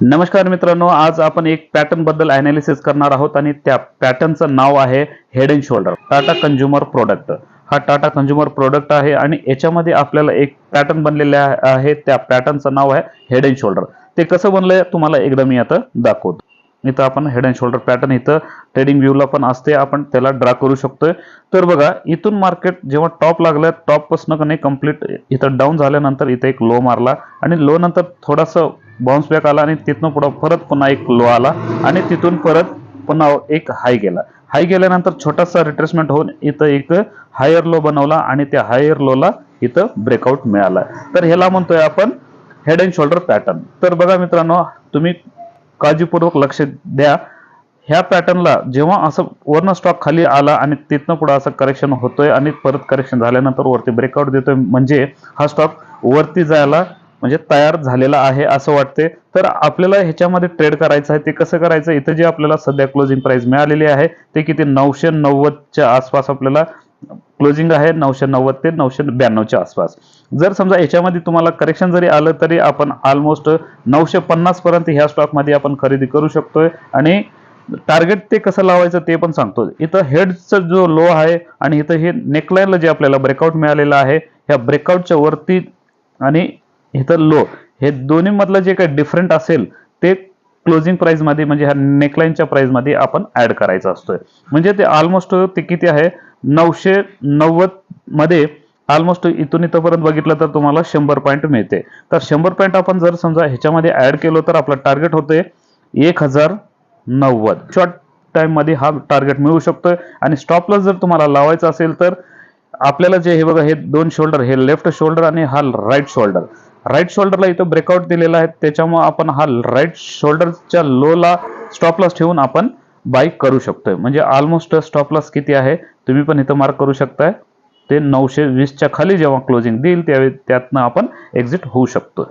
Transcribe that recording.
नमस्कार मित्रांनो, आज आपण एक पॅटर्न बद्दल अनालिसिस करणार आहोत आणि त्या पॅटर्नचं नाव आहे head and shoulder Tata consumer product. हा टाटा कंझ्युमर प्रोडक्ट आहे आणि याच्यामध्ये आपल्याला एक पॅटर्न बनलेले आहे। त्या पॅटर्नचं नाव आहे हेड अँड शोल्डर। ते कसं बनलंय तुम्हाला एकदा मी आता दाखवतो। इथं आपण हेड अँड शोल्डर पॅटर्न इथं ट्रेडिंग व्ह्यूला पण असते, आपण त्याला ड्रा करू शकतोय। तर बघा, इथून मार्केट जेव्हा टॉप लागलं, टॉप पासून कने कंप्लीट इथं डाऊन झाल्यानंतर इथे एक लो मारला आणि लो नंतर थोडासा बाउन्स बॅक आला आणि तिथून पुढे परत पुन्हा एक लो आला आणि तिथून परत पुन्हा एक हाय गेला। हाय गेल्यानंतर छोटासा रिट्रेसमेंट होऊन इथं एक हायर लो बनवला आणि त्या हायर लोला इथं ब्रेकआउट मिळाला। तर ह्याला म्हणतोय आपण हेड अँड शोल्डर पॅटर्न। तर बघा मित्रांनो, तुम्ही काळजीपूर्वक लक्ष द्या। ह्या पॅटर्नला जेव्हा असं वरनं स्टॉक खाली आला आणि तिथनं पुढे असं करेक्शन होतोय आणि परत करेक्शन झाल्यानंतर वरती ब्रेकआउट देतोय, म्हणजे हा स्टॉक वरती जायला म्हणजे तयार झालेला आहे असं वाटते। तर आपल्याला ह्याच्यामध्ये ट्रेड करायचं आहे। ते कसं करायचं, इथं जे आपल्याला सध्या क्लोजिंग प्राइस मिळालेली आहे ते किती 990च्या आसपास आपल्याला क्लोजिंग आहे, 990 ते 992च्या आसपास। जर समजा याच्यामध्ये तुम्हाला करेक्शन जरी आलं तरी आपण ऑलमोस्ट 950 पर्यंत ह्या स्टॉक मध्ये आपण खरेदी करू शकतोय आणि टार्गेट ते कसं लावायचं ते पण सांगतो। इथं हेडचा जो लो आहे आणि इथं हे नेकलाईनला जे आपल्याला ब्रेकआउट मिळालेलं आहे, ह्या ब्रेकआउटच्या वरती आणि इथं लो, हे दोन्ही मधलं जे काही डिफरंट असेल ते क्लोजिंग प्राइस मध्ये म्हणजे ह्या नेकलाईनच्या प्राइस मध्ये आपण ऍड करायचा असतोय। म्हणजे ते ऑलमोस्ट ते किती आहे, 990 मध्ये ऑलमोस्ट इथून इथपर्यंत बघितलं तर तुम्हाला 100 पॉईंट मिळते। तर 100 पॉईंट आपण जर समजा ह्याच्यामध्ये ऍड केलो तर आपलं टार्गेट होते 1090। शॉर्ट टाइम मध्ये हा टार्गेट मिळू शकतोय। आणि स्टॉप लॉस जर तुम्हाला लावायचा असेल तर आपल्याला जे हे बघा, हे दोन शोल्डर, हे लेफ्ट शोल्डर आणि हा राईट शोल्डर, राईट शोल्डरला इथं ब्रेकआउट दिलेला आहे, त्याच्यामुळे आपण हा राईट शोल्डरच्या लोला स्टॉप लॉस ठेवून आपण बाय करू शकतोय। म्हणजे ऑलमोस्ट स्टॉप लॉस किती आहे तुम्ही पण इथं मार्क करू शकताय, ते 920च्या खाली जेव्हा क्लोजिंग देईल त्यावेळी त्यातनं आपण एक्झिट होऊ शकतो।